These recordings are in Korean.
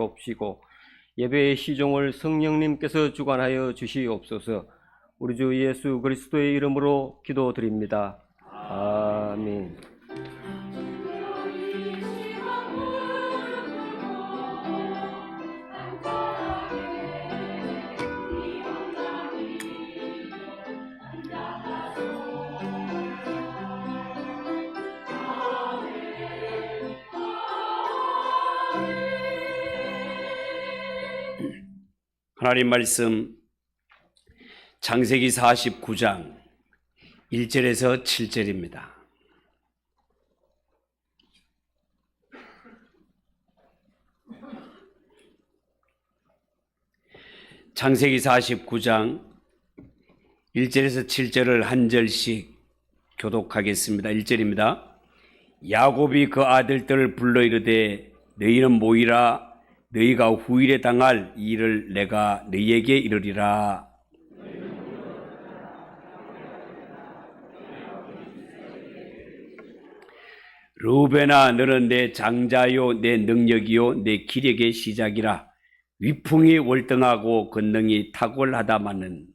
없이고 예배의 시종을 성령님께서 주관하여 주시옵소서. 우리 주 예수 그리스도의 이름으로 기도드립니다. 아멘. 하나님 말씀 창세기 49장 1절에서 7절입니다. 창세기 49장 1절에서 7절을 한 절씩 교독하겠습니다. 1절입니다. 야곱이 그 아들들을 불러 이르되 너희는 모이라. 너희가 후일에 당할 이 일을 내가 너희에게 이르리라. 르우벤아, 너는 내 장자요 내 능력이요 내 기력의 시작이라. 위풍이 월등하고 권능이 탁월하다마는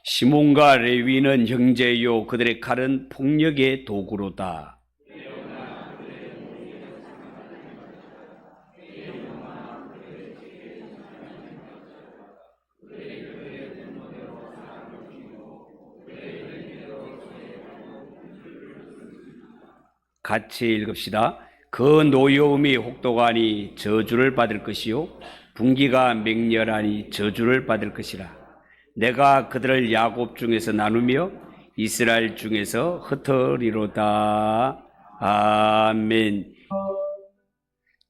시몬과 레위는 형제요 그들의 칼은 폭력의 도구로다. 같이 읽읍시다. 그 노여움이 혹독하니 저주를 받을 것이요 분기가 맹렬하니 저주를 받을 것이라. 내가 그들을 야곱 중에서 나누며 이스라엘 중에서 흩으리로다. 아멘.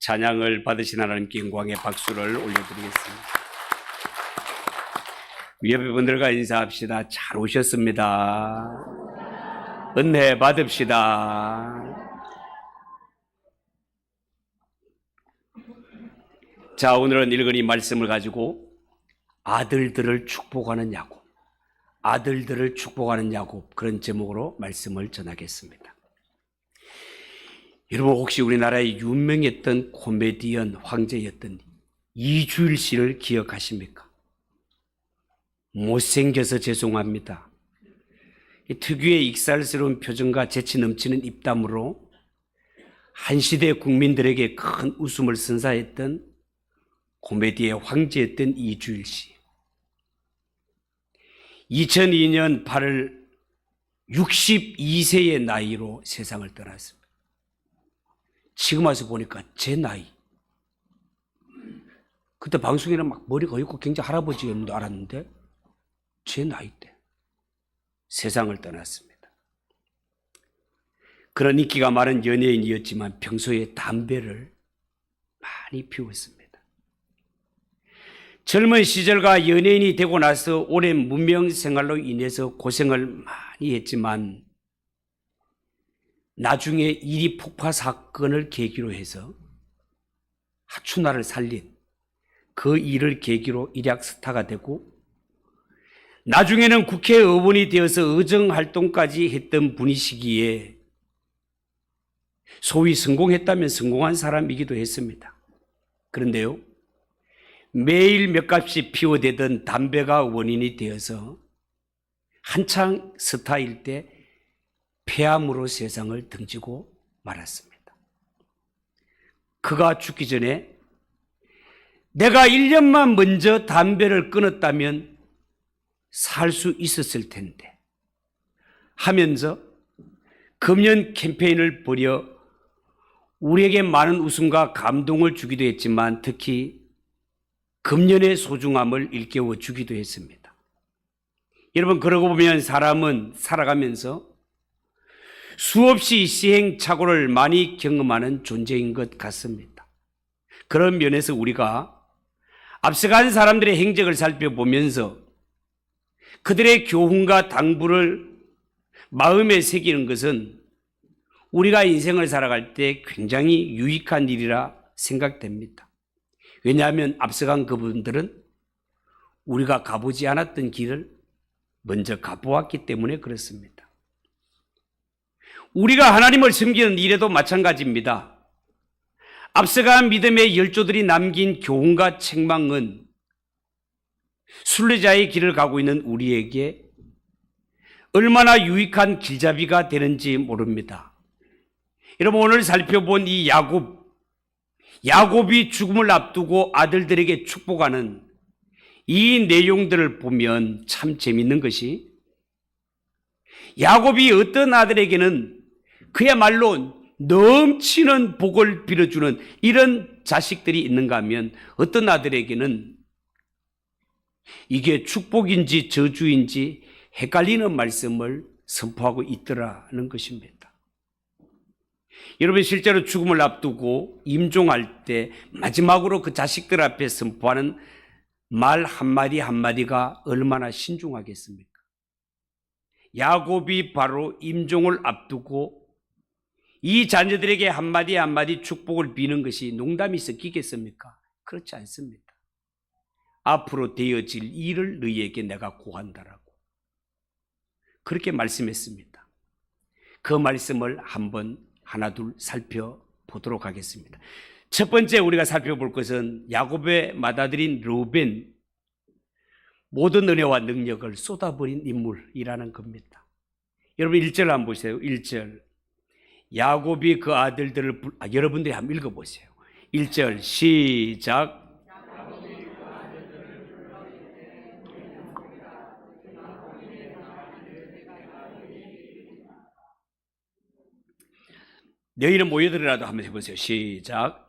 찬양을 받으신 하나님께 영광의 박수를 올려드리겠습니다. 옆에 분들과 인사합시다. 잘 오셨습니다. 은혜 받읍시다. 자, 오늘은 읽은 이 말씀을 가지고 아들들을 축복하는 야곱, 아들들을 축복하는 야곱, 그런 제목으로 말씀을 전하겠습니다. 여러분, 혹시 우리나라의 유명했던 코미디언 황제였던 이주일 씨를 기억하십니까? 못생겨서 죄송합니다. 특유의 익살스러운 표정과 재치 넘치는 입담으로 한 시대 국민들에게 큰 웃음을 선사했던 코미디의 황제였던 이주일 씨. 2002년 8월 62세의 나이로 세상을 떠났습니다. 지금 와서 보니까 제 나이. 그때 방송에는 막 머리가 어렵고 굉장히 할아버지인 줄 알았는데 제 나이 때 세상을 떠났습니다. 그런 인기가 많은 연예인이었지만 평소에 담배를 많이 피웠습니다. 젊은 시절과 연예인이 되고 나서 오랜 무명 생활로 인해서 고생을 많이 했지만 나중에 일이 폭파 사건을 계기로 해서 하춘화를 살린 그 일을 계기로 일약 스타가 되고 나중에는 국회의원이 되어서 의정활동까지 했던 분이시기에 소위 성공했다면 성공한 사람이기도 했습니다. 그런데요, 매일 몇 갑씩 피워대던 담배가 원인이 되어서 한창 스타일 때 폐암으로 세상을 등지고 말았습니다. 그가 죽기 전에 내가 1년만 먼저 담배를 끊었다면 살 수 있었을 텐데 하면서 금연 캠페인을 벌여 우리에게 많은 웃음과 감동을 주기도 했지만 특히 금연의 소중함을 일깨워 주기도 했습니다. 여러분, 그러고 보면 사람은 살아가면서 수없이 시행착오를 많이 경험하는 존재인 것 같습니다. 그런 면에서 우리가 앞서간 사람들의 행적을 살펴보면서 그들의 교훈과 당부를 마음에 새기는 것은 우리가 인생을 살아갈 때 굉장히 유익한 일이라 생각됩니다. 왜냐하면 앞서간 그분들은 우리가 가보지 않았던 길을 먼저 갚아왔기 때문에 그렇습니다. 우리가 하나님을 섬기는 일에도 마찬가지입니다. 앞서간 믿음의 열조들이 남긴 교훈과 책망은 순례자의 길을 가고 있는 우리에게 얼마나 유익한 길잡이가 되는지 모릅니다. 여러분, 오늘 살펴본 이 야곱이 죽음을 앞두고 아들들에게 축복하는 이 내용들을 보면 참 재밌는 것이, 야곱이 어떤 아들에게는 그야말로 넘치는 복을 빌어주는 이런 자식들이 있는가 하면, 어떤 아들에게는 이게 축복인지 저주인지 헷갈리는 말씀을 선포하고 있더라는 것입니다. 여러분, 실제로 죽음을 앞두고 임종할 때 마지막으로 그 자식들 앞에 선포하는 말 한마디 한마디가 얼마나 신중하겠습니까? 야곱이 바로 임종을 앞두고 이 자녀들에게 한마디 한마디 축복을 비는 것이 농담이 섞이겠습니까? 그렇지 않습니다. 앞으로 되어질 일을 너희에게 내가 고한다라고 그렇게 말씀했습니다. 그 말씀을 한번 하나둘 살펴보도록 하겠습니다. 첫 번째 우리가 살펴볼 것은 야곱의 맏아들인 르우벤, 모든 은혜와 능력을 쏟아버린 인물이라는 겁니다. 여러분 1절 한번 보세요. 1절. 야곱이 그 아들들을 여러분들이 한번 읽어보세요. 1절 시작. 너희는 모여들으라도 한번 해보세요. 시작.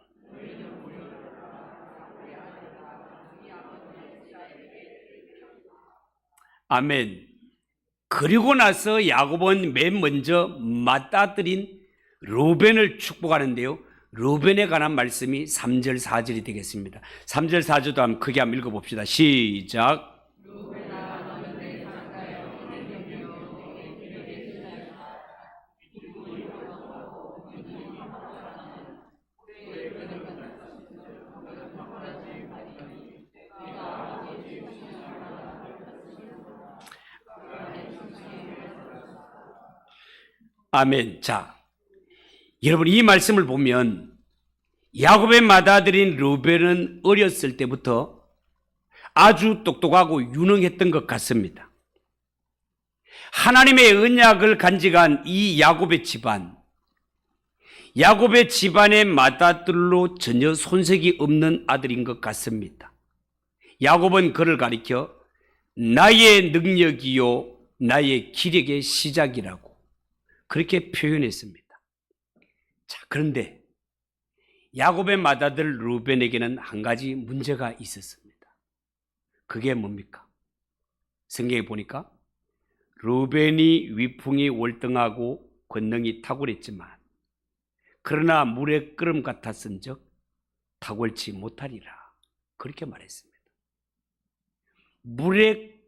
아멘. 그리고 나서 야곱은 맨 먼저 맏아들인 르우벤을 축복하는데요, 르우벤에 관한 말씀이 3절 4절이 되겠습니다. 3절 4절도 한번 크게 한번 읽어봅시다. 시작. 아멘. 자, 여러분 이 말씀을 보면 야곱의 맏아들인 르우벤은 어렸을 때부터 아주 똑똑하고 유능했던 것 같습니다. 하나님의 언약을 간직한 이 야곱의 집안의 맏아들로 전혀 손색이 없는 아들인 것 같습니다. 야곱은 그를 가리켜 나의 능력이요 나의 기력의 시작이라고 그렇게 표현했습니다. 자, 그런데 야곱의 맏아들 르우벤에게는 한 가지 문제가 있었습니다. 그게 뭡니까? 성경에 보니까 르우벤이 위풍이 월등하고 권능이 탁월했지만 그러나 물의 끓음 같았은즉 탁월치 못하리라 그렇게 말했습니다. 물의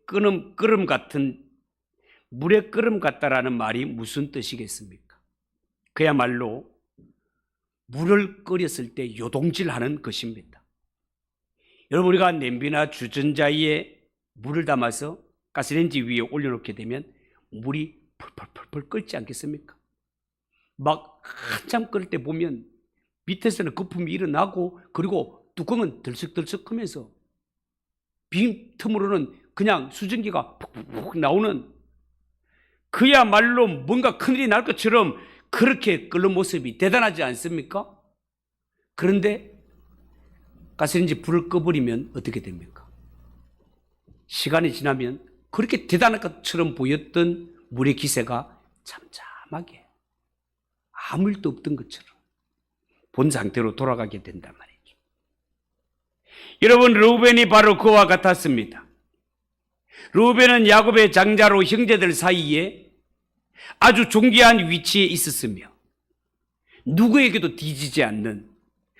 끓음 같다라는 말이 무슨 뜻이겠습니까? 그야말로 물을 끓였을 때 요동질하는 것입니다. 여러분, 우리가 냄비나 주전자에 물을 담아서 가스레인지 위에 올려놓게 되면 물이 펄펄펄펄 끓지 않겠습니까? 막 한참 끓을 때 보면 밑에서는 거품이 일어나고 그리고 뚜껑은 들썩들썩하면서 빈틈으로는 그냥 수증기가 푹푹 나오는, 그야말로 뭔가 큰일이 날 것처럼 그렇게 끓는 모습이 대단하지 않습니까? 그런데 가스레인지 불을 꺼버리면 어떻게 됩니까? 시간이 지나면 그렇게 대단한 것처럼 보였던 물의 기세가 잠잠하게 아무 일도 없던 것처럼 본 상태로 돌아가게 된단 말이죠. 여러분, 르우벤이 바로 그와 같았습니다. 르우벤은 야곱의 장자로 형제들 사이에 아주 존귀한 위치에 있었으며 누구에게도 뒤지지 않는,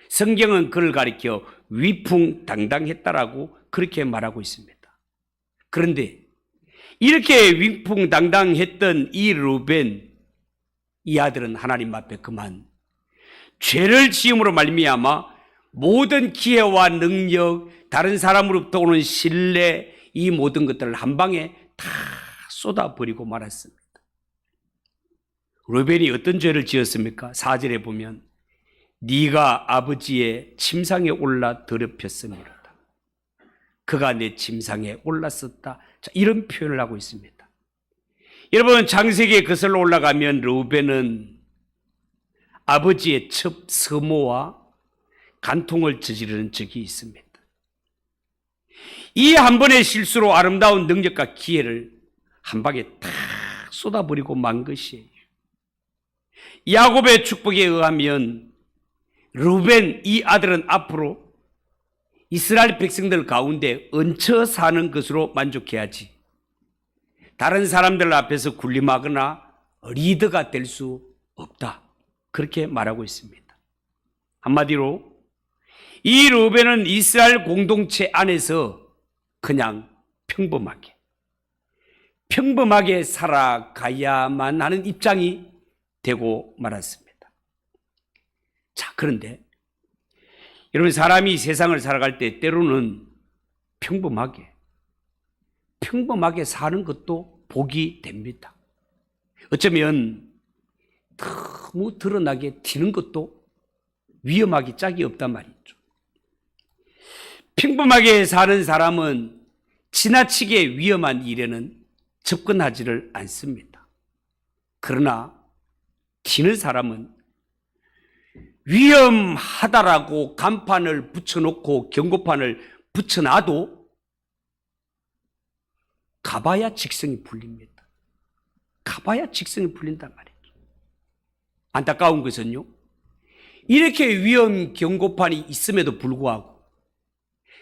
성경은 그를 가리켜 위풍당당했다라고 그렇게 말하고 있습니다. 그런데 이렇게 위풍당당했던 이 르우벤, 이 아들은 하나님 앞에 그만 죄를 지음으로 말미암아 모든 기회와 능력, 다른 사람으로부터 오는 신뢰, 이 모든 것들을 한 방에 다 쏟아버리고 말았습니다. 르벤이 어떤 죄를 지었습니까? 4절에 보면 네가 아버지의 침상에 올라 더럽혔음이로다. 그가 내 침상에 올랐었다. 자, 이런 표현을 하고 있습니다. 여러분, 창세기에 거슬러 올라가면 르벤은 아버지의 첩 스모와 간통을 저지르는 적이 있습니다. 이 한 번의 실수로 아름다운 능력과 기회를 한 방에 탁 쏟아버리고 만 것이에요. 야곱의 축복에 의하면 르벤 이 아들은 앞으로 이스라엘 백성들 가운데 얹혀 사는 것으로 만족해야지 다른 사람들 앞에서 군림하거나 리더가 될 수 없다. 그렇게 말하고 있습니다. 한마디로 이 르벤은 이스라엘 공동체 안에서 그냥 평범하게 살아가야만 하는 입장이 되고 말았습니다. 자, 그런데 여러분, 사람이 세상을 살아갈 때 때로는 평범하게 사는 것도 복이 됩니다. 어쩌면 너무 드러나게 튀는 것도 위험하기 짝이 없단 말이죠. 평범하게 사는 사람은 지나치게 위험한 일에는 접근하지를 않습니다. 그러나 튀는 사람은 위험하다라고 간판을 붙여놓고 경고판을 붙여놔도 가봐야 직성이 풀립니다. 가봐야 직성이 풀린단 말이죠. 안타까운 것은요, 이렇게 위험 경고판이 있음에도 불구하고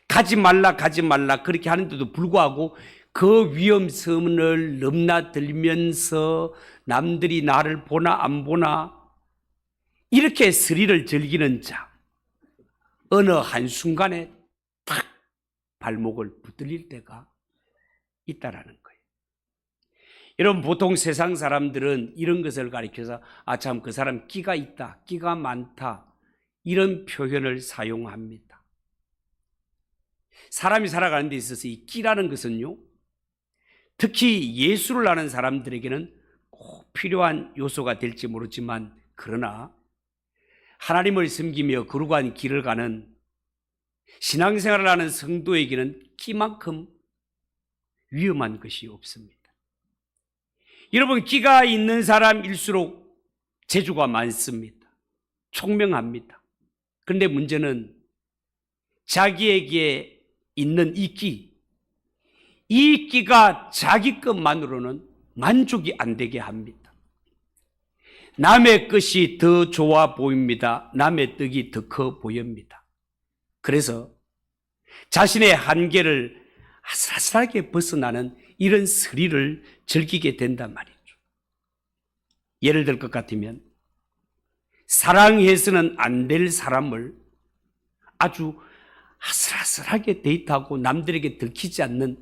가지 말라 그렇게 하는데도 불구하고 그 위험성을 넘나들면서 남들이 나를 보나 안 보나 이렇게 스릴을 즐기는 자, 어느 한순간에 탁 발목을 붙들릴 때가 있다라는 거예요. 여러분, 보통 세상 사람들은 이런 것을 가리켜서 참 그 사람 끼가 있다, 끼가 많다, 이런 표현을 사용합니다. 사람이 살아가는 데 있어서 이 끼라는 것은요, 특히 예수를 아는 사람들에게는 꼭 필요한 요소가 될지 모르지만, 그러나 하나님을 섬기며 거룩한 길을 가는 신앙생활을 하는 성도에게는 끼만큼 위험한 것이 없습니다. 여러분, 끼가 있는 사람일수록 재주가 많습니다. 총명합니다. 그런데 문제는 자기에게 있는 이 끼가 자기 것만으로는 만족이 안 되게 합니다. 남의 것이 더 좋아 보입니다. 남의 떡이 더 커 보입니다. 그래서 자신의 한계를 아슬아슬하게 벗어나는 이런 스릴을 즐기게 된단 말이죠. 예를 들 것 같으면 사랑해서는 안 될 사람을 아주 아슬아슬하게 데이트하고 남들에게 들키지 않는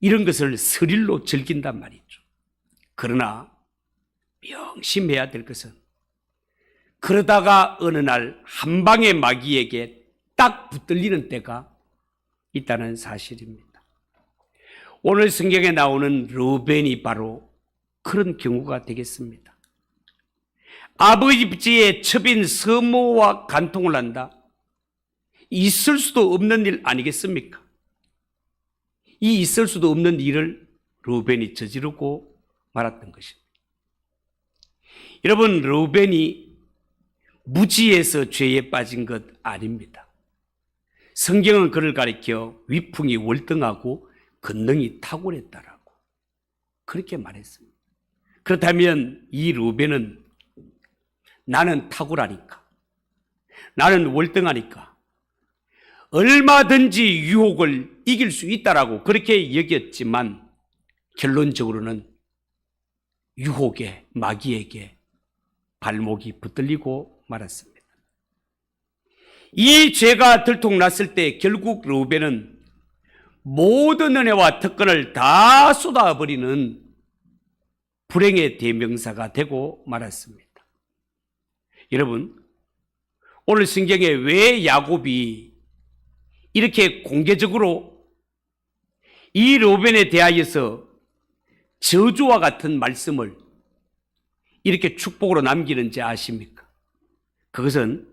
이런 것을 스릴로 즐긴단 말이죠. 그러나 명심해야 될 것은 그러다가 어느 날 한 방의 마귀에게 딱 붙들리는 때가 있다는 사실입니다. 오늘 성경에 나오는 르벤이 바로 그런 경우가 되겠습니다. 아버지의 첩인 스모와 간통을 한다. 있을 수도 없는 일 아니겠습니까? 이 있을 수도 없는 일을 르벤이 저지르고 말았던 것입니다. 여러분, 르벤이 무지해서 죄에 빠진 것 아닙니다. 성경은 그를 가리켜 위풍이 월등하고 권능이 탁월했다라고 그렇게 말했습니다. 그렇다면 이 르벤은 나는 탁월하니까, 나는 월등하니까 얼마든지 유혹을 이길 수 있다라고 그렇게 여겼지만 결론적으로는 유혹에, 마귀에게 발목이 붙들리고 말았습니다. 이 죄가 들통났을 때 결국 르벤은 모든 은혜와 특권을 다 쏟아버리는 불행의 대명사가 되고 말았습니다. 여러분, 오늘 성경에 왜 야곱이 이렇게 공개적으로 이 르벤에 대하여서 저주와 같은 말씀을 이렇게 축복으로 남기는지 아십니까? 그것은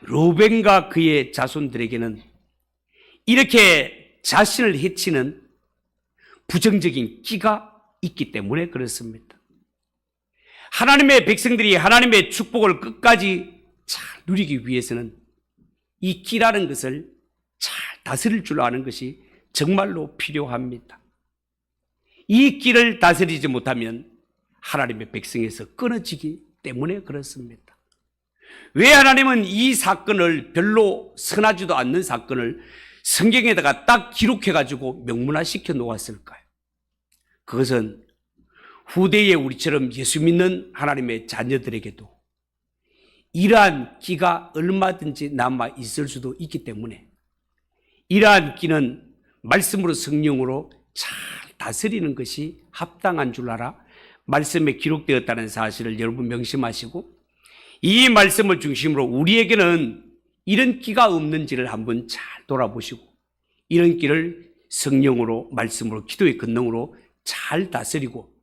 루벤과 그의 자손들에게는 이렇게 자신을 해치는 부정적인 끼가 있기 때문에 그렇습니다. 하나님의 백성들이 하나님의 축복을 끝까지 잘 누리기 위해서는 이 끼라는 것을 잘 다스릴 줄 아는 것이 정말로 필요합니다. 이 끼를 다스리지 못하면 하나님의 백성에서 끊어지기 때문에 그렇습니다. 왜 하나님은 이 사건을, 별로 선하지도 않는 사건을 성경에다가 딱 기록해가지고 명문화시켜 놓았을까요? 그것은 후대의 우리처럼 예수 믿는 하나님의 자녀들에게도 이러한 끼가 얼마든지 남아 있을 수도 있기 때문에, 이러한 끼는 말씀으로, 성령으로 잘 다스리는 것이 합당한 줄 알아 말씀에 기록되었다는 사실을 여러분 명심하시고, 이 말씀을 중심으로 우리에게는 이런 끼가 없는지를 한번 잘 돌아보시고, 이런 끼를 성령으로, 말씀으로, 기도의 권능으로 잘 다스리고,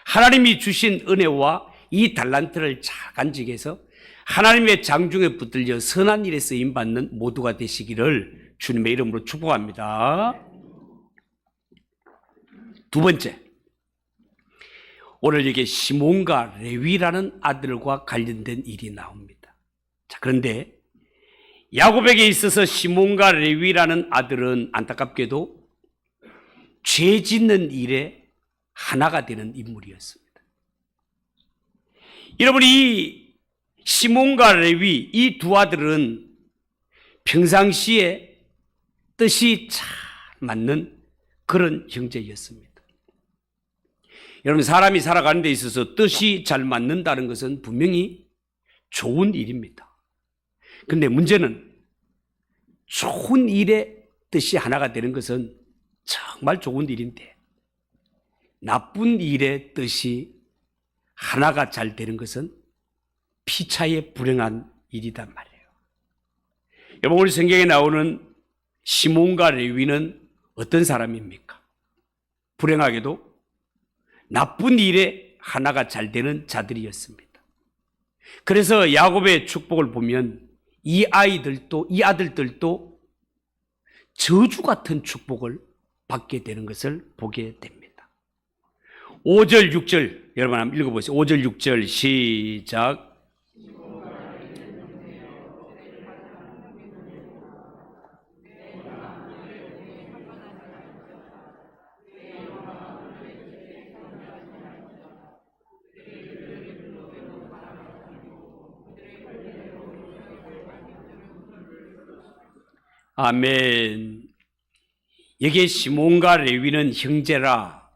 하나님이 주신 은혜와 이 달란트를 잘 간직해서 하나님의 장중에 붙들려 선한 일에 쓰임받는 모두가 되시기를 주님의 이름으로 축복합니다. 두 번째, 오늘 여기 시몬과 레위라는 아들과 관련된 일이 나옵니다. 자, 그런데 야곱에게 있어서 시몬과 레위라는 아들은 안타깝게도 죄 짓는 일에 하나가 되는 인물이었습니다. 여러분, 이 시몬과 레위, 이 두 아들은 평상시에 뜻이 잘 맞는 그런 형제였습니다. 여러분, 사람이 살아가는 데 있어서 뜻이 잘 맞는다는 것은 분명히 좋은 일입니다. 그런데 문제는 좋은 일에 뜻이 하나가 되는 것은 정말 좋은 일인데, 나쁜 일의 뜻이 하나가 잘 되는 것은 피차의 불행한 일이단 말이에요. 여러분, 우리 성경에 나오는 시몬과 레위는 어떤 사람입니까? 불행하게도 나쁜 일에 하나가 잘 되는 자들이었습니다. 그래서 야곱의 축복을 보면 이 아들들도 저주 같은 축복을 받게 되는 것을 보게 됩니다. 5절, 6절 여러분 한번 읽어보세요. 5절, 6절 시작. 아멘. 여기에 시몬과 레위는 형제라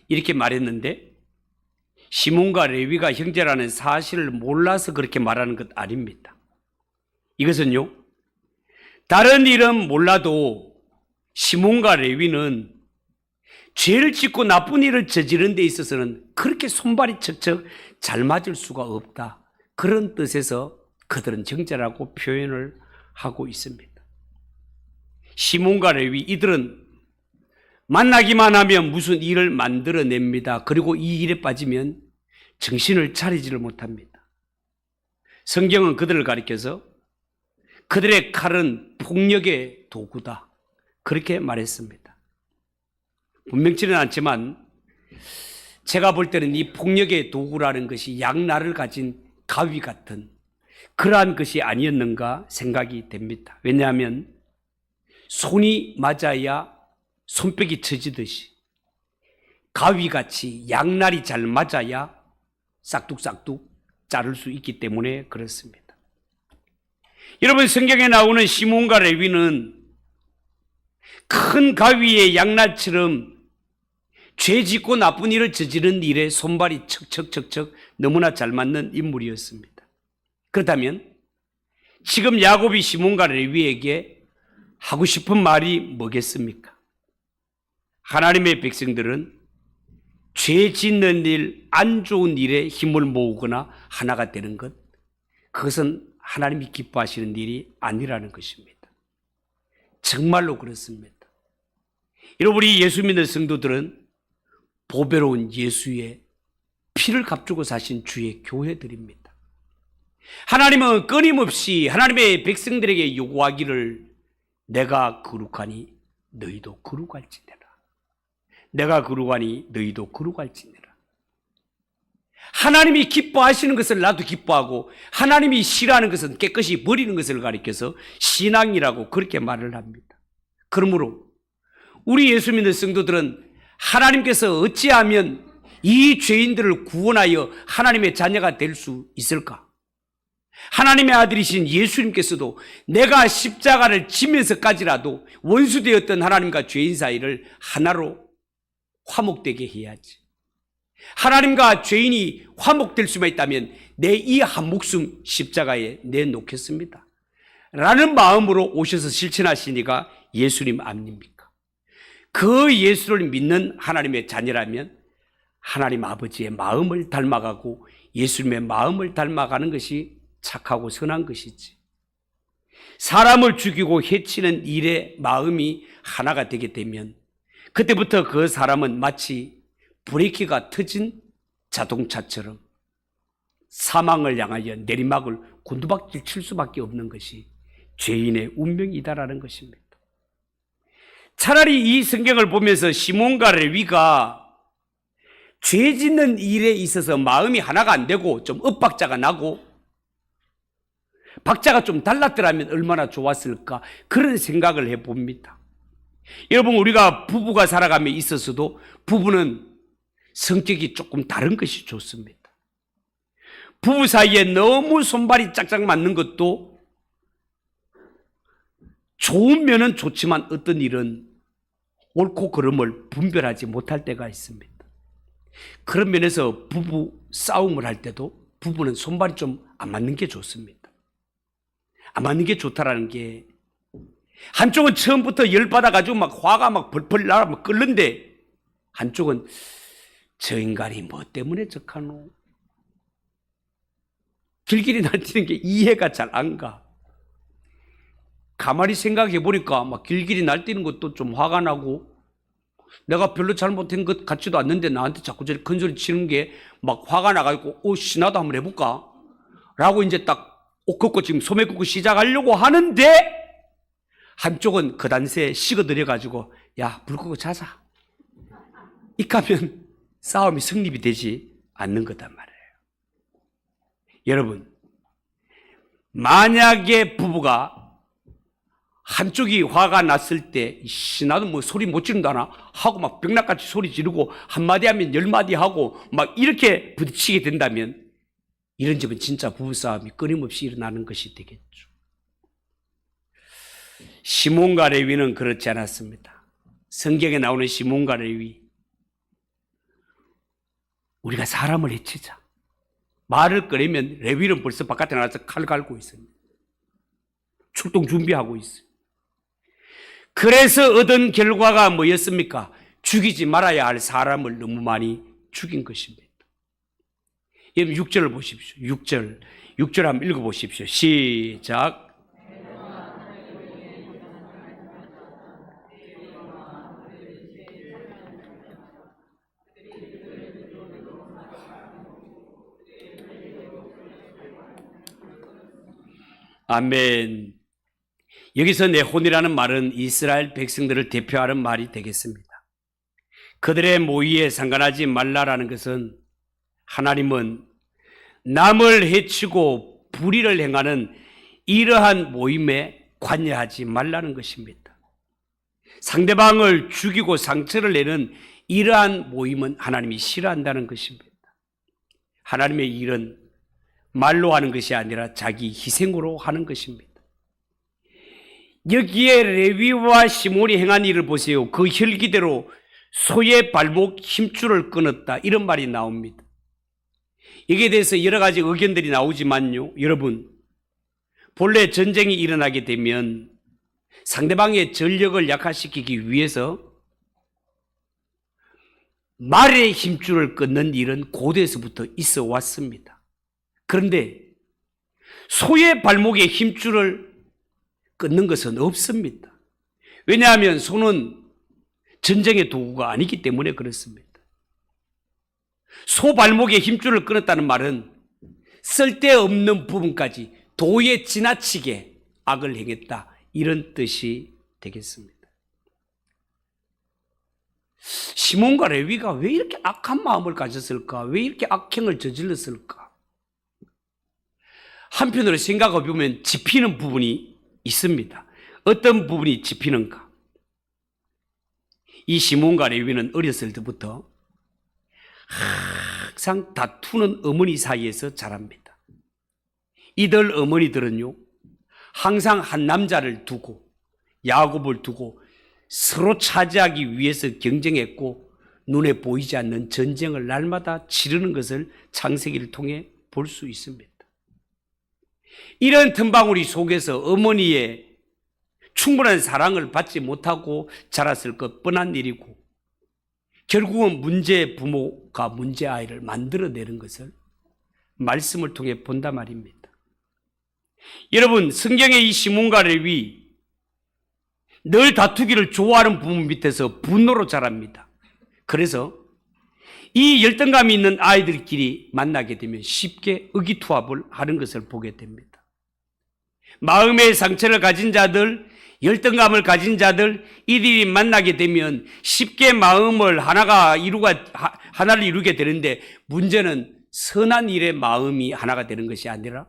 이렇게 말했는데, 시몬과 레위가 형제라는 사실을 몰라서 그렇게 말하는 것 아닙니다. 이것은요, 다른 일은 몰라도 시몬과 레위는 죄를 짓고 나쁜 일을 저지른 데 있어서는 그렇게 손발이 척척 잘 맞을 수가 없다, 그런 뜻에서 그들은 형제라고 표현을 하고 있습니다. 시몬과 레위, 이들은 만나기만 하면 무슨 일을 만들어냅니다. 그리고 이 일에 빠지면 정신을 차리지를 못합니다. 성경은 그들을 가리켜서 그들의 칼은 폭력의 도구다, 그렇게 말했습니다. 분명치는 않지만 제가 볼 때는 이 폭력의 도구라는 것이 양날을 가진 가위 같은 그러한 것이 아니었는가 생각이 됩니다. 왜냐하면 손이 맞아야 손뼉이 쳐지듯이 가위같이 양날이 잘 맞아야 싹둑싹둑 자를 수 있기 때문에 그렇습니다. 여러분, 성경에 나오는 시몬과 레위는 큰 가위의 양날처럼 죄 짓고 나쁜 일을 저지른 일에 손발이 척척척척 너무나 잘 맞는 인물이었습니다. 그렇다면 지금 야곱이 시몬과 레위에게 하고 싶은 말이 뭐겠습니까? 하나님의 백성들은 죄 짓는 일, 안 좋은 일에 힘을 모으거나 하나가 되는 것, 그것은 하나님이 기뻐하시는 일이 아니라는 것입니다. 정말로 그렇습니다. 여러분, 우리 예수 믿는 성도들은 보배로운 예수의 피를 값주고 사신 주의 교회들입니다. 하나님은 끊임없이 하나님의 백성들에게 요구하기를 내가 거룩하니 너희도 거룩할지니라. 내가 거룩하니 너희도 거룩할지니라. 하나님이 기뻐하시는 것을 나도 기뻐하고 하나님이 싫어하는 것은 깨끗이 버리는 것을 가리켜서 신앙이라고 그렇게 말을 합니다. 그러므로 우리 예수 믿는 성도들은 하나님께서 어찌하면 이 죄인들을 구원하여 하나님의 자녀가 될 수 있을까? 하나님의 아들이신 예수님께서도 내가 십자가를 지면서까지라도 원수되었던 하나님과 죄인 사이를 하나로 화목되게 해야지. 하나님과 죄인이 화목될 수만 있다면 내 이 한 목숨 십자가에 내놓겠습니다 라는 마음으로 오셔서 실천하시니가 예수님 아닙니까? 그 예수를 믿는 하나님의 자녀라면 하나님 아버지의 마음을 닮아가고 예수님의 마음을 닮아가는 것이 착하고 선한 것이지. 사람을 죽이고 해치는 일의 마음이 하나가 되게 되면 그때부터 그 사람은 마치 브레이크가 터진 자동차처럼 사망을 향하여 내리막을 곤두박질 칠 수밖에 없는 것이 죄인의 운명이다라는 것입니다. 차라리 이 성경을 보면서 시몬과 레위가 죄 짓는 일에 있어서 마음이 하나가 안 되고 좀 엇박자가 나고 박자가 좀 달랐더라면 얼마나 좋았을까 그런 생각을 해봅니다. 여러분, 우리가 부부가 살아감에 있어서도 부부는 성격이 조금 다른 것이 좋습니다. 부부 사이에 너무 손발이 짝짝 맞는 것도 좋은 면은 좋지만 어떤 일은 옳고 그름을 분별하지 못할 때가 있습니다. 그런 면에서 부부 싸움을 할 때도 부부는 손발이 좀 안 맞는 게 좋습니다. 안 맞는 게 좋다라는 게 한쪽은 처음부터 열받아가지고 막 화가 막 벌벌 나라 막 끓는데 한쪽은 저 인간이 뭐 때문에 저카노? 길길이 날뛰는 게 이해가 잘 안 가. 가만히 생각해 보니까 막 길길이 날뛰는 것도 좀 화가 나고 내가 별로 잘못한 것 같지도 않는데 나한테 자꾸 저리 큰 소리 치는 게 막 화가 나가지고 나도 한번 해볼까? 라고 이제 딱 옷 걷고 지금 소매 걷고 시작하려고 하는데 한쪽은 그 단세에 식어들여가지고 야, 불 끄고 자자. 이까면 싸움이 성립이 되지 않는 거단 말이에요. 여러분, 만약에 부부가 한쪽이 화가 났을 때 나도 뭐 소리 못 지른다나 하고 막 벽락같이 소리 지르고 한마디 하면 열마디 하고 막 이렇게 부딪히게 된다면 이런 집은 진짜 부부싸움이 끊임없이 일어나는 것이 되겠죠. 시몬과 레위는 그렇지 않았습니다. 성경에 나오는 시몬과 레위, 우리가 사람을 해치자 말을 꺼내면 레위는 벌써 바깥에 나가서 칼 갈고 있습니다. 출동 준비하고 있어요. 그래서 얻은 결과가 뭐였습니까? 죽이지 말아야 할 사람을 너무 많이 죽인 것입니다. 여러분 6절을 보십시오. 6절 한번 읽어보십시오. 시작. 아멘. 여기서 네혼이라는 말은 이스라엘 백성들을 대표하는 말이 되겠습니다. 그들의 모의에 상관하지 말라라는 것은 하나님은 남을 해치고 불의를 행하는 이러한 모임에 관여하지 말라는 것입니다. 상대방을 죽이고 상처를 내는 이러한 모임은 하나님이 싫어한다는 것입니다. 하나님의 일은 말로 하는 것이 아니라 자기 희생으로 하는 것입니다. 여기에 레위와 시몬이 행한 일을 보세요. 그 혈기대로 소의 발목 힘줄을 끊었다, 이런 말이 나옵니다. 여기에 대해서 여러 가지 의견들이 나오지만요, 여러분, 본래 전쟁이 일어나게 되면 상대방의 전력을 약화시키기 위해서 말의 힘줄을 끊는 일은 고대에서부터 있어 왔습니다. 그런데 소의 발목에 힘줄을 끊는 것은 없습니다. 왜냐하면 소는 전쟁의 도구가 아니기 때문에 그렇습니다. 소 발목에 힘줄을 끊었다는 말은 쓸데없는 부분까지 도에 지나치게 악을 행했다, 이런 뜻이 되겠습니다. 시몬과 레위가 왜 이렇게 악한 마음을 가졌을까? 왜 이렇게 악행을 저질렀을까? 한편으로 생각해 보면 짚히는 부분이 있습니다. 어떤 부분이 짚히는가? 이 시몬과 레위는 어렸을 때부터 항상 다투는 어머니 사이에서 자랍니다. 이들 어머니들은요, 항상 한 남자를 두고, 야곱을 두고 서로 차지하기 위해서 경쟁했고, 눈에 보이지 않는 전쟁을 날마다 치르는 것을 창세기를 통해 볼 수 있습니다. 이런 틈바구니 속에서 어머니의 충분한 사랑을 받지 못하고 자랐을 것 뻔한 일이고, 결국은 문제 부모가 문제 아이를 만들어내는 것을 말씀을 통해 본단 말입니다. 여러분, 성경의 이 시몬과 레위, 늘 다투기를 좋아하는 부모 밑에서 분노로 자랍니다. 그래서 이 열등감이 있는 아이들끼리 만나게 되면 쉽게 의기투합을 하는 것을 보게 됩니다. 마음의 상처를 가진 자들, 열등감을 가진 자들, 이들이 만나게 되면 쉽게 마음을 하나를 이루게 되는데, 문제는 선한 일의 마음이 하나가 되는 것이 아니라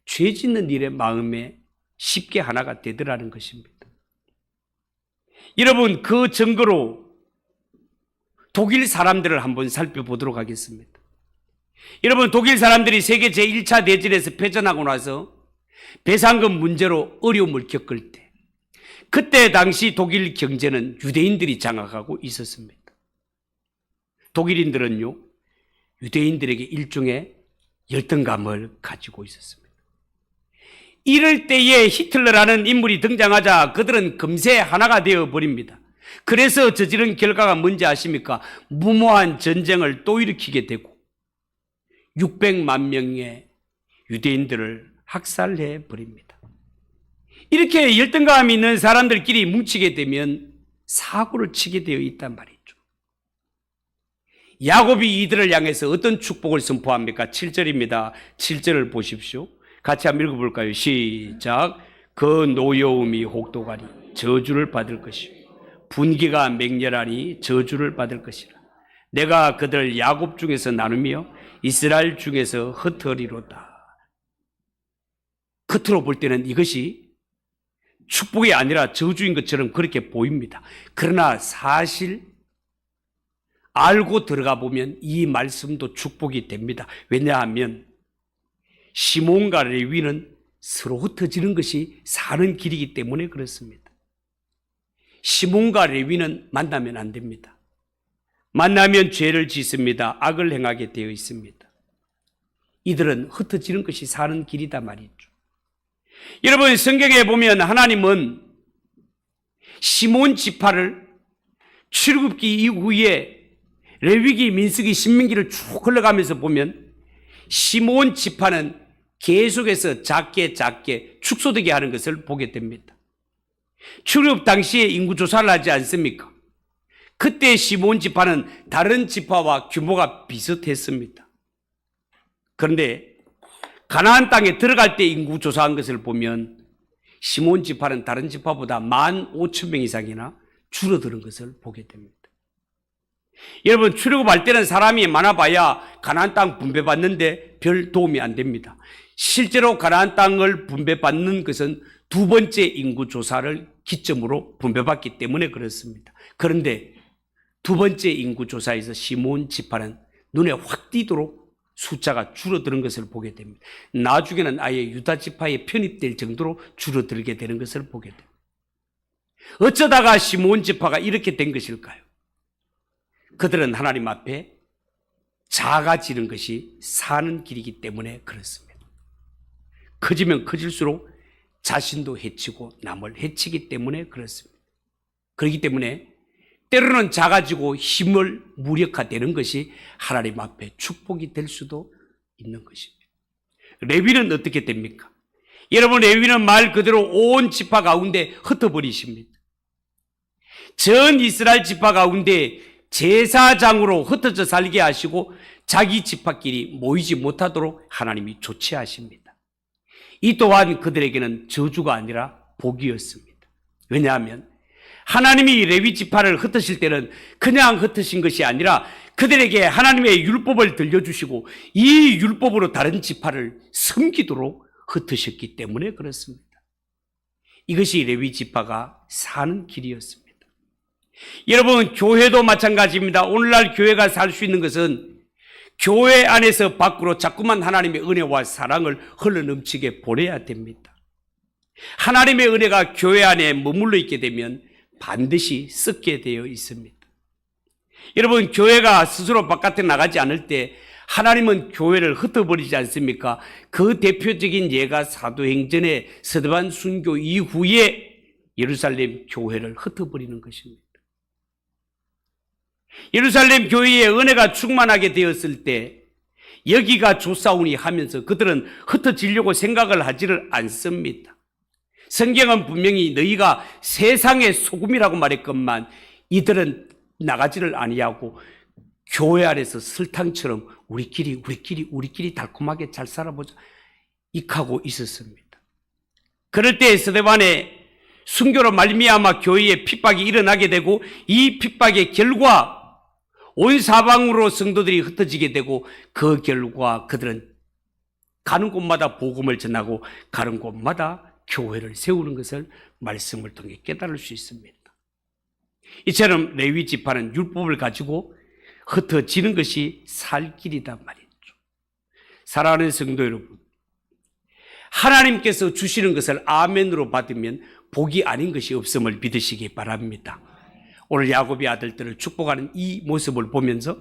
죄 짓는 일의 마음에 쉽게 하나가 되더라는 것입니다. 여러분, 그 증거로 독일 사람들을 한번 살펴보도록 하겠습니다. 여러분, 독일 사람들이 세계 제1차 대전에서 패전하고 나서 배상금 문제로 어려움을 겪을 때, 그때 당시 독일 경제는 유대인들이 장악하고 있었습니다. 독일인들은요, 유대인들에게 일종의 열등감을 가지고 있었습니다. 이럴 때에 히틀러라는 인물이 등장하자 그들은 금세 하나가 되어버립니다. 그래서 저지른 결과가 뭔지 아십니까? 무모한 전쟁을 또 일으키게 되고 600만 명의 유대인들을 학살해 버립니다. 이렇게 열등감 있는 사람들끼리 뭉치게 되면 사고를 치게 되어 있단 말이죠. 야곱이 이들을 향해서 어떤 축복을 선포합니까? 7절입니다. 7절을 보십시오. 같이 한번 읽어볼까요? 시작. 그 노여움이 혹독하니 저주를 받을 것이요 분기가 맹렬하니 저주를 받을 것이라. 내가 그들 야곱 중에서 나누며 이스라엘 중에서 흩으리로다. 겉으로 볼 때는 이것이 축복이 아니라 저주인 것처럼 그렇게 보입니다. 그러나 사실 알고 들어가 보면 이 말씀도 축복이 됩니다. 왜냐하면 시몬과 레위는 서로 흩어지는 것이 사는 길이기 때문에 그렇습니다. 시몬과 레위는 만나면 안 됩니다. 만나면 죄를 짓습니다. 악을 행하게 되어 있습니다. 이들은 흩어지는 것이 사는 길이다 말이죠. 여러분, 성경에 보면 하나님은 시몬 지파를 출애굽기 이후에 레위기, 민수기, 신명기를 쭉 흘러가면서 보면 시몬 지파는 계속해서 작게 축소되게 하는 것을 보게 됩니다. 출애굽 당시에 인구 조사를 하지 않습니까? 그때 시몬 지파는 다른 지파와 규모가 비슷했습니다. 그런데 가나안 땅에 들어갈 때 인구 조사한 것을 보면 시몬 지파는 다른 지파보다 15,000명 이상이나 줄어드는 것을 보게 됩니다. 여러분, 출애굽할 때는 사람이 많아봐야 가나안 땅 분배받는데 별 도움이 안 됩니다. 실제로 가나안 땅을 분배받는 것은 두 번째 인구 조사를 기점으로 분배받기 때문에 그렇습니다. 그런데 두 번째 인구 조사에서 시몬 지파는 눈에 확 띄도록 숫자가 줄어드는 것을 보게 됩니다. 나중에는 아예 유다 지파에 편입될 정도로 줄어들게 되는 것을 보게 됩니다. 어쩌다가 시몬 지파가 이렇게 된 것일까요? 그들은 하나님 앞에 작아지는 것이 사는 길이기 때문에 그렇습니다. 커지면 커질수록 자신도 해치고 남을 해치기 때문에 그렇습니다. 그렇기 때문에 때로는 작아지고 힘을 무력화되는 것이 하나님 앞에 축복이 될 수도 있는 것입니다. 레위는 어떻게 됩니까? 여러분, 레위는 말 그대로 온 지파 가운데 흩어버리십니다. 전 이스라엘 지파 가운데 제사장으로 흩어져 살게 하시고 자기 지파끼리 모이지 못하도록 하나님이 조치하십니다. 이 또한 그들에게는 저주가 아니라 복이었습니다. 왜냐하면 하나님이 레위 지파를 흩으실 때는 그냥 흩으신 것이 아니라 그들에게 하나님의 율법을 들려주시고 이 율법으로 다른 지파를 섬기도록 흩으셨기 때문에 그렇습니다. 이것이 레위 지파가 사는 길이었습니다. 여러분, 교회도 마찬가지입니다. 오늘날 교회가 살 수 있는 것은 교회 안에서 밖으로 자꾸만 하나님의 은혜와 사랑을 흘러넘치게 보내야 됩니다. 하나님의 은혜가 교회 안에 머물러 있게 되면 반드시 썩게 되어 있습니다. 여러분, 교회가 스스로 바깥에 나가지 않을 때 하나님은 교회를 흩어버리지 않습니까? 그 대표적인 예가 사도행전의 스데반 순교 이후에 예루살렘 교회를 흩어버리는 것입니다. 예루살렘 교회에 은혜가 충만하게 되었을 때 여기가 좋사오니 하면서 그들은 흩어지려고 생각을 하지를 않습니다. 성경은 분명히 너희가 세상의 소금이라고 말했건만 이들은 나가지를 아니하고 교회 안에서 설탕처럼 우리끼리 달콤하게 잘 살아보자 익하고 있었습니다. 그럴 때 스데반의 순교로 말미암아 교회에 핍박이 일어나게 되고 이 핍박의 결과 온 사방으로 성도들이 흩어지게 되고 그 결과 그들은 가는 곳마다 복음을 전하고 가는 곳마다 교회를 세우는 것을 말씀을 통해 깨달을 수 있습니다. 이처럼 레위 지파는 율법을 가지고 흩어지는 것이 살 길이단 말이죠. 사랑하는 성도 여러분, 하나님께서 주시는 것을 아멘으로 받으면 복이 아닌 것이 없음을 믿으시기 바랍니다. 오늘 야곱의 아들들을 축복하는 이 모습을 보면서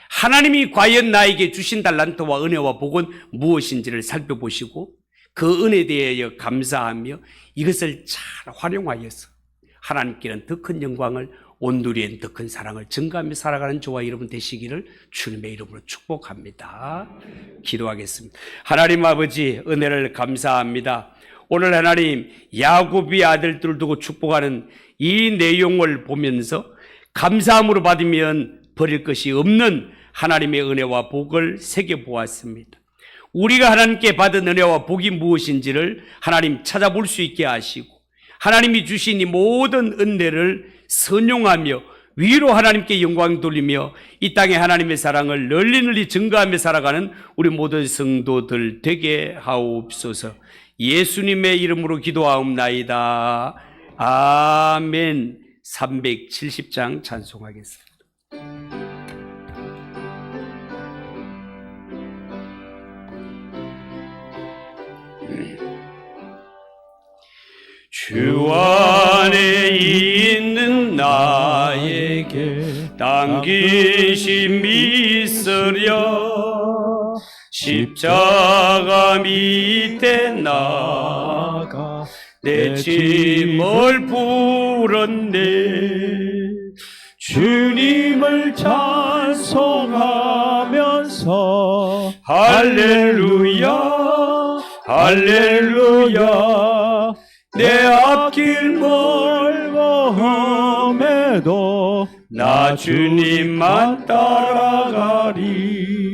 하나님이 과연 나에게 주신 달란트와 은혜와 복은 무엇인지를 살펴보시고 그 은혜에 대하여 감사하며 이것을 잘 활용하여서 하나님께는 더 큰 영광을, 온누리엔 더 큰 사랑을 증가하며 살아가는 저와 여러분 되시기를 주님의 이름으로 축복합니다. 기도하겠습니다. 하나님 아버지, 은혜를 감사합니다. 오늘 하나님 야곱의 아들들을 두고 축복하는 이 내용을 보면서 감사함으로 받으면 버릴 것이 없는 하나님의 은혜와 복을 새겨보았습니다. 우리가 하나님께 받은 은혜와 복이 무엇인지를 하나님 찾아볼 수 있게 하시고 하나님이 주신 이 모든 은혜를 선용하며 위로 하나님께 영광 돌리며 이 땅에 하나님의 사랑을 널리 증가하며 살아가는 우리 모든 성도들 되게 하옵소서. 예수님의 이름으로 기도하옵나이다. 아멘. 370장 찬송하겠습니다. 주 안에 있는 나에게 당기심 있으려 십자가 밑에 나가 내 짐을 풀었네. 주님을 찬송하면서 할렐루야 할렐루야 내 앞길 멀고 험해도 나 주님만 따라가리.